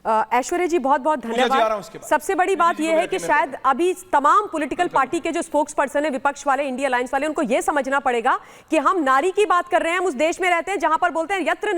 ऐश्वर्या जी बहुत बहुत धन्यवाद। सबसे बड़ी बात यह है कि शायद अभी तमाम पॉलिटिकल पार्टी के जो स्पोक्स पर्सन है विपक्ष वाले, इंडिया अलायंस वाले, उनको यह समझना पड़ेगा कि हम नारी की बात कर रहे हैं। हम उस देश में रहते हैं जहां पर बोलते हैं यत्र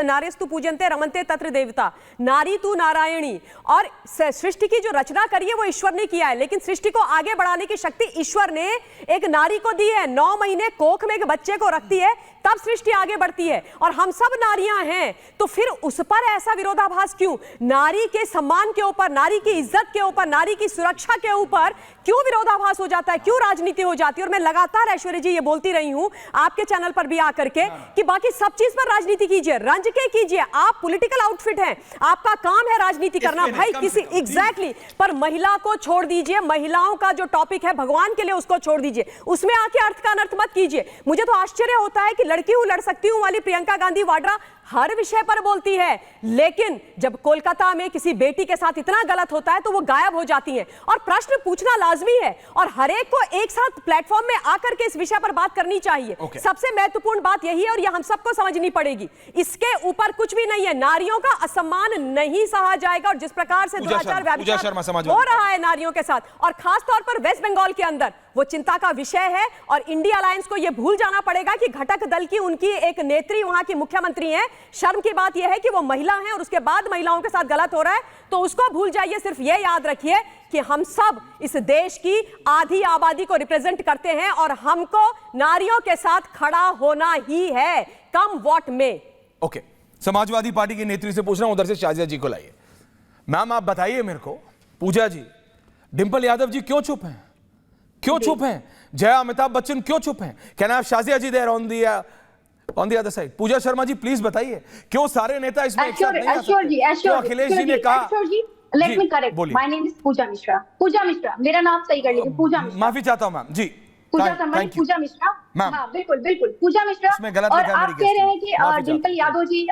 नार्यस्तु पूजन्ते रमन्ते तत्र देवता, नारी तू नारायणी। और सृष्टि की जो रचना करी है वो ईश्वर ने किया है, लेकिन सृष्टि को आगे बढ़ाने की शक्ति ईश्वर ने एक नारी को दी है। 9 महीने कोख में एक बच्चे को रखती है, तब सृष्टि आगे बढ़ती है। और हम सब नारियां हैं, तो फिर उस पर ऐसा विरोधाभास क्यों? नारी के सम्मान के ऊपर, नारी की इज्जत के ऊपर, नारी की सुरक्षा के ऊपर क्यों विरोधाभास हो जाता है, क्यों राजनीति हो जाती है? और मैं लगातार ऐश्वर्या जी ये बोलती रही हूं आपके चैनल पर भी आकर के कि बाकी सब चीज पर राजनीति कीजिए, रंज के कीजिए। आप पॉलिटिकल आउटफिट हैं, आपका काम है राजनीति करना भाई किसी एग्जैक्टली पर महिला को छोड़ दीजिए। महिलाओं का जो टॉपिक है भगवान के लिए उसको छोड़ दीजिए, उसमें आके अर्थ का अनर्थ मत कीजिए। मुझे तो आश्चर्य होता है कि लड़की हूं लड़ सकती हूं वाली प्रियंका गांधी वाड्रा हर विषय पर बोलती है, लेकिन जब कोलकाता में किसी बेटी के साथ इतना गलत होता है तो वो गायब हो जाती हैं। और प्रश्न पूछना लाजमी है और हर एक को एक साथ प्लेटफॉर्म में आकर के इस विषय पर बात करनी चाहिए। सबसे महत्वपूर्ण बात यही है और यह हम सबको समझनी पड़ेगी, इसके ऊपर कुछ भी नहीं है। नारियों का असम्मान नहीं सहा जाएगा और जिस प्रकार से दुराचार व्यभिचार हो रहा है नारियों के साथ, और खास तौर पर वेस्ट बंगाल के अंदर, वो चिंता का विषय है। और इंडिया अलायंस को यह भूल जाना पड़ेगा कि घटक दल की उनकी एक नेत्री वहां की मुख्यमंत्री हैं। शर्म की बात यह है कि वो महिला हैं और उसके बाद महिलाओं के साथ गलत हो रहा है, तो उसको भूल जाइए। सिर्फ यह याद रखिए कि हम सब इस देश की आधी आबादी को रिप्रेजेंट करते हैं और हमको नारियों के साथ खड़ा होना ही है, कम वॉट में। ओके, समाजवादी पार्टी की नेत्री से पूछ रहा हूं, उधर से शाजिया जी को लाइए। मैम आप बताइए मेरे को, पूजा जी, डिंपल यादव जी क्यों चुप हैं? क्यों चुप हैं? जया अमिताभ बच्चन क्यों चुप हैं? Can I have Shazia ji there on the other side? Pooja Sharma ji please बताइए, क्यों सारे नेता इसमें एक साथ नहीं आ सकते? क्यों अखिलेश जी ने कहा? Let me correct, my name is Pooja Mishra. Pooja Mishra, मेरा नाम सही कर लीजिए, पूजा मिश्रा। माफी चाहता हूं मैम जी। पूजा शर्मा, पूजा मिश्रा। हाँ बिल्कुल बिल्कुल, पूजा मिश्रा। और आप कह रहे हैं कि डिंपल यादव जी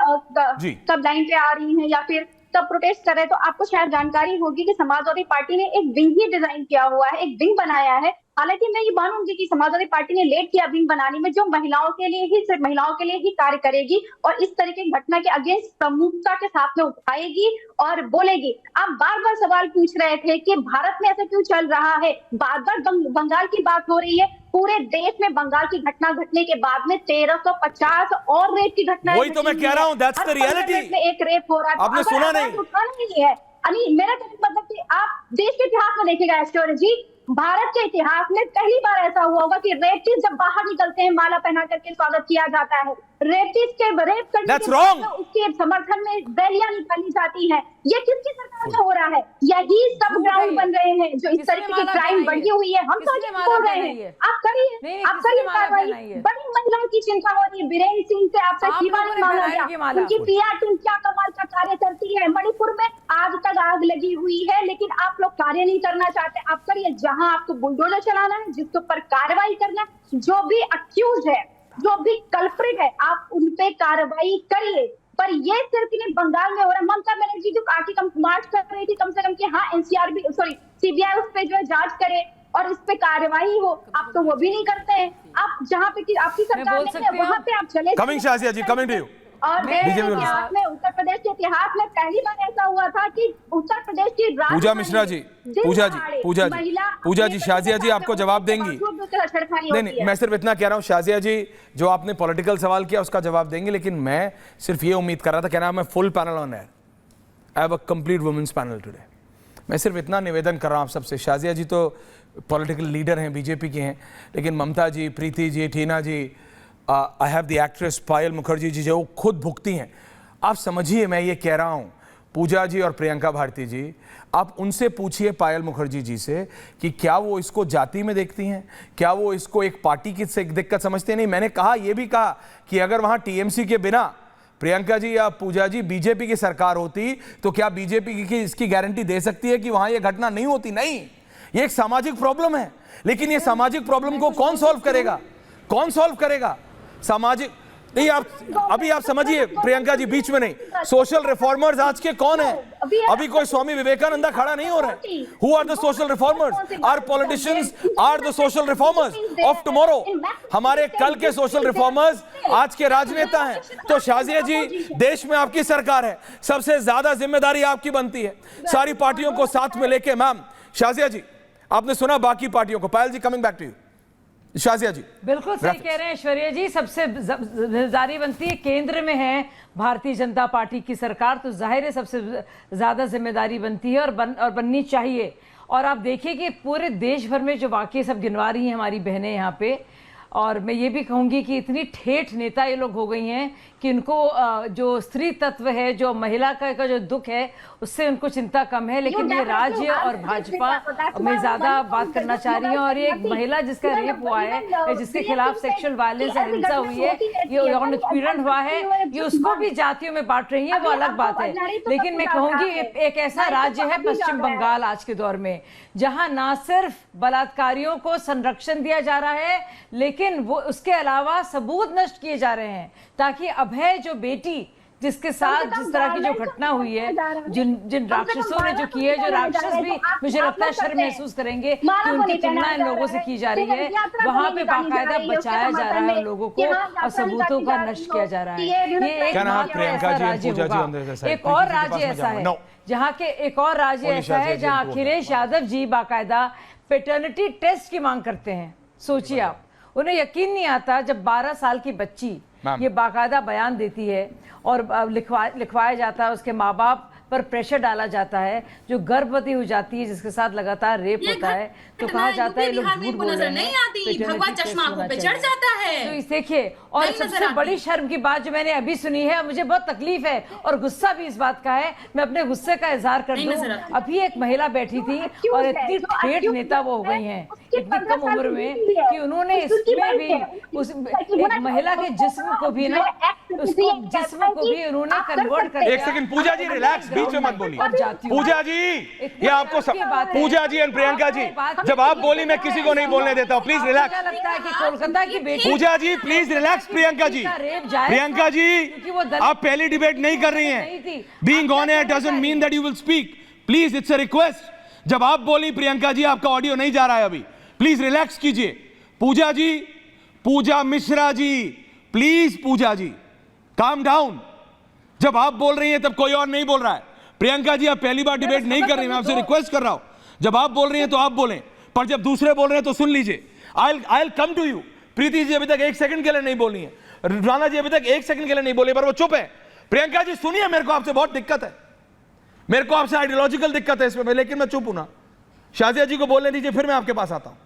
कब लाइन पे आ रही हैं या फिर तब प्रोटेस्ट कर रहे हैं, तो आपको शायद जानकारी होगी कि समाजवादी पार्टी ने एक विंग ही डिजाइन किया हुआ है, एक विंग बनाया है। हालांकि मैं ये मानूंगी कि समाजवादी पार्टी ने लेट किया विंग बनाने में, जो महिलाओं के लिए ही, सिर्फ महिलाओं के लिए ही कार्य करेगी और इस तरीके की घटना के अगेंस्ट प्रमुखता के साथ में उठाएगी और बोलेगी। आप बार बार सवाल पूछ रहे थे कि भारत में ऐसा क्यों चल रहा है, बार बार बंगाल की बात हो रही है। पूरे देश में बंगाल की घटना घटने के बाद में 1350 और रेप की घटना, वही तो मैं कह रहा हूं, दैट्स द रियलिटी। एक रेप हो रहा है, आपने सुना नहीं? नहीं है मेरा मतलब कि आप देश के इतिहास में देखिएगा ऐश्वर्या जी, भारत के इतिहास में पहली बार ऐसा हुआ होगा कि रेपिस्ट जब बाहर निकलते हैं माला पहना करके स्वागत किया जाता है। रेपिस्ट के रेप करने के उसके समर्थन में रैलियां निकाली जाती हैं। ये किसकी सरकार में हो रहा है? यही सब ग्राउंड बन रहे हैं जो इस तरीके की क्राइम बढ़ी हुई है। हम तो बोल रहे हैं आप करिए, आप करिए कार्रवाई। बड़ी महिलाओं की चिंता हो रही है। बीरेन सिंह से आपसे शिवानी मांगा गया, उनकी पीआर टीम क्या कमाल का कार्य करती है। मणिपुर में आज तक आग लगी हुई है, लेकिन आप लोग कार्य नहीं करना चाहते। आप करिए, जहां आपको बुलडोजर चलाना है, जिसके ऊपर कार्रवाई करना है, जो भी अक्यूज है, जो भी कल्प्रिट है, आप उन पे कार्रवाई करिए। पर ये सिर्फ नहीं बंगाल में हो रहा है। ममता बनर्जी जो आके मार्च कर रही थी कम से कम कि हाँ एनसीआरबी सीबीआई उस पे जो है जांच करे और इस पे कार्रवाई हो, आप तो वो भी नहीं करते हैं। आप जहाँ पे आपकी सरकार नहीं है वहां पे आप चले। Coming Shazia ji, coming to you. और इतिहास में, उत्तर प्रदेश के इतिहास में पहली बार ऐसा हुआ था कि उत्तर प्रदेश की पूजा मिश्रा जी, पूजा जी, शाजिया जी आपको जवाब देंगी? नहीं, मैं सिर्फ इतना कह रहा हूँ शाजिया जी, जो आपने पॉलिटिकल सवाल किया उसका जवाब देंगे, लेकिन मैं सिर्फ ये उम्मीद कर रहा था, कहना मैं full panel on air, I have a complete women's panel today. मैं सिर्फ इतना निवेदन कर रहा हूँ आप सबसे, शाजिया जी तो पॉलिटिकल लीडर हैं, बीजेपी के हैं, लेकिन ममता जी, प्रीति जी, टीना जी, आई हैव द एक्ट्रेस पायल मुखर्जी जी, जो खुद भुगती हैं। आप समझिए, मैं ये कह रहा हूँ, पूजा जी और प्रियंका भारती जी, आप उनसे पूछिए पायल मुखर्जी जी से कि क्या वो इसको जाति में देखती हैं, क्या वो इसको एक पार्टी की से दिक्कत समझते नहीं। मैंने कहा, ये भी कहा कि अगर वहाँ टीएमसी के बिना प्रियंका जी या पूजा जी बीजेपी की सरकार होती तो क्या बीजेपी की इसकी गारंटी दे सकती है कि वहाँ ये घटना नहीं होती? नहीं, ये एक सामाजिक प्रॉब्लम है, लेकिन ये सामाजिक प्रॉब्लम को कौन सॉल्व करेगा? कौन सॉल्व करेगा? सामाजिक नहीं, आप अभी आप समझिए प्रियंका जी, बीच में नहीं। सोशल रिफॉर्मर्स आज के कौन है? अभी कोई स्वामी विवेकानंद खड़ा नहीं हो रहा है। Who are the social reformers? Are politicians are the social reformers of tomorrow. हमारे कल के सोशल रिफॉर्मर्स आज के राजनेता हैं। तो शाजिया जी, देश में आपकी सरकार है, सबसे ज्यादा जिम्मेदारी आपकी बनती है सारी पार्टियों को साथ में लेके। मैम शाजिया जी, आपने सुना बाकी पार्टियों को। Payal ji, coming back to you. Shazia ji बिल्कुल सही कह रहे हैं ऐश्वर्या जी, सबसे जिम्मेदारी बनती है, केंद्र में है भारतीय जनता पार्टी की सरकार, तो जाहिर है सबसे ज्यादा जिम्मेदारी बनती है और बननी चाहिए। और आप देखिए कि पूरे देश भर में जो वाकई सब गिनवा रही हैं हमारी बहनें यहाँ पे, और मैं ये भी कहूंगी कि इतनी ठेठ नेता ये लोग हो गई हैं कि इनको जो स्त्री तत्व है, जो महिला का जो दुख है, उससे उनको चिंता कम है। लेकिन ये राज्य और भाजपा में ज्यादा बात करना चाह रही है। और ये एक महिला जिसका रेप हुआ है, जिसके खिलाफ सेक्सुअल वायलेंस और हिंसा हुई है, ये यौन उत्पीड़न हुआ है, ये उसको भी जातियों में बांट रही है, वो अलग बात है। लेकिन मैं कहूंगी एक ऐसा राज्य है पश्चिम बंगाल आज के दौर में, जहां ना सिर्फ बलात्कारियों को संरक्षण दिया जा रहा है, लेकिन वो उसके अलावा सबूत नष्ट किए जा रहे हैं, ताकि अभय जो बेटी जिसके साथ जिस तरह की जो घटना हुई है, जिन राक्षसों ने जो किया है, जो राक्षस भी मुझे लगता है शर्म महसूस करेंगे कि उनकी तुलना इन लोगों से की जा रही है, वहां पे बाकायदा बचाया जा रहा है लोगों को और सबूतों का नष्ट किया जा रहा है। ये एक राज्य होगा। एक और राज्य ऐसा है जहाँ के एक और राज्य ऐसा है जहाँ अखिलेश यादव जी बाकायदा पेटर्निटी टेस्ट की मांग करते हैं। सोचिए आप, उन्हें यकीन नहीं आता जब 12 साल की बच्ची ये बाकायदा बयान देती है और लिखवाया जाता है, उसके माँ बाप पर प्रेशर डाला जाता है, जो गर्भवती हो जाती है, जिसके साथ लगातार रेप होता है, तो कहा जाता है लोग झूठ बोल रहे हैं, भगवा चश्मा आंखों पे चढ़ जाता है। तो देखिए, और सबसे बड़ी शर्म की बात जो मैंने अभी सुनी है, मुझे बहुत तकलीफ है और गुस्सा भी इस बात का है, मैं अपने गुस्से का इजहार कर दूं। अभी एक महिला बैठी थी और इतनी ठेठ नेता वो हो गई हैं इतनी कम उम्र में कि उन्होंने इसमें भी उस एक महिला के जिस्म को भी ना, उसको जिस्म को भी उन्होंने कन्वर्ट कर दिया। एक सेकंड पूजा जी, रिलैक्स, बीच में मत बोलिए। पूजा जी, ये आपको पूजा जी एंड प्रियंका जी, जब आप बोली मैं किसी को नहीं बोलने देता हूं, प्लीज रिलैक्स। लगता है कि कोलकाता की बेटी पूजा जी प्लीज रिलैक्स। प्रियंका जी, प्रियंका जी, आप पहली डिबेट नहीं कर रही हैं। Being on air doesn't mean that you will speak. Please, it's a request. जब आप बोली प्रियंका जी, आपका ऑडियो नहीं जा रहा है अभी, प्लीज रिलैक्स कीजिए। पूजा जी, पूजा Mishra ji, please Puja ji calm down. जब आप बोल रही हैं तब कोई और नहीं बोल रहा है। प्रियंका जी, आप पहली बार डिबेट नहीं कर रही, मैं आपसे रिक्वेस्ट कर रहा हूं, जब आप बोल रही हैं तो आप बोलें, पर जब दूसरे बोल रहे हैं तो सुन लीजिए। I will come to you. Preeti ji अभी तक 1 सेकंड के लिए नहीं बोली है, राणा जी अभी तक 1 सेकंड के लिए नहीं बोले, पर वो चुप है। प्रियंका जी सुनिए, मेरे को आपसे बहुत दिक्कत है, मेरे को आपसे आइडियोलॉजिकल दिक्कत है इसमें, लेकिन मैं चुप हूं ना। शाजिया जी को बोलने दीजिए, फिर मैं आपके पास आता हूं।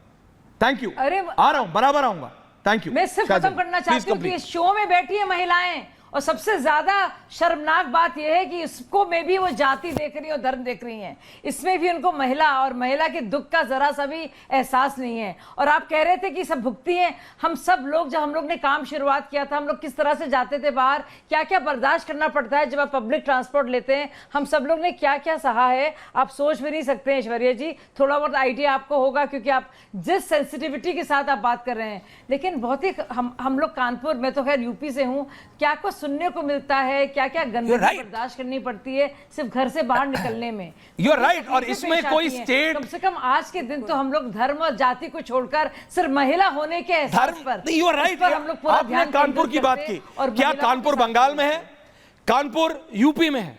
Thank you. अरे आ रहा हूं, बराबर आऊंगा। Thank you. मैं सिर्फ खत्म करना चाहती हूँ कि इस शो में बैठी है महिलाएं, और सबसे ज्यादा शर्मनाक बात यह है कि इसको में भी वो जाति देख रही है और धर्म देख रही हैं, इसमें भी उनको महिला और महिला के दुख का जरा सा भी एहसास नहीं है। और आप कह रहे थे कि सब भुगती हैं। हम सब लोग, जब हम लोग ने काम शुरुआत किया था, हम लोग किस तरह से जाते थे बाहर, क्या क्या बर्दाश्त करना पड़ता है जब आप पब्लिक ट्रांसपोर्ट लेते हैं, हम सब लोग ने क्या क्या सहा है, आप सोच भी नहीं सकते हैं। ऐश्वर्या जी, थोड़ा बहुत आइडिया आपको होगा क्योंकि आप जिस सेंसिटिविटी के साथ आप बात कर रहे हैं। लेकिन बहुत ही हम लोग कानपुर, मैं तो खैर यूपी से हूँ, क्या कुछ सुनने को मिलता है, क्या क्या गंदगी बर्दाश्त करनी पड़ती है सिर्फ घर से बाहर निकलने में। You are right. और इसमें कोई स्टेट, कम से कम आज के दिन तो हम लोग धर्म और जाति को छोड़कर सिर्फ महिला होने के एहसास पर, यू आर राइट, हम लोग पूरा आपने कानपुर की बात की। और क्या कानपुर बंगाल में है? कानपुर यूपी में है।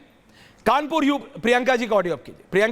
कानपुर प्रियंका जी का ऑडियो आप कीजिए। प्रियंका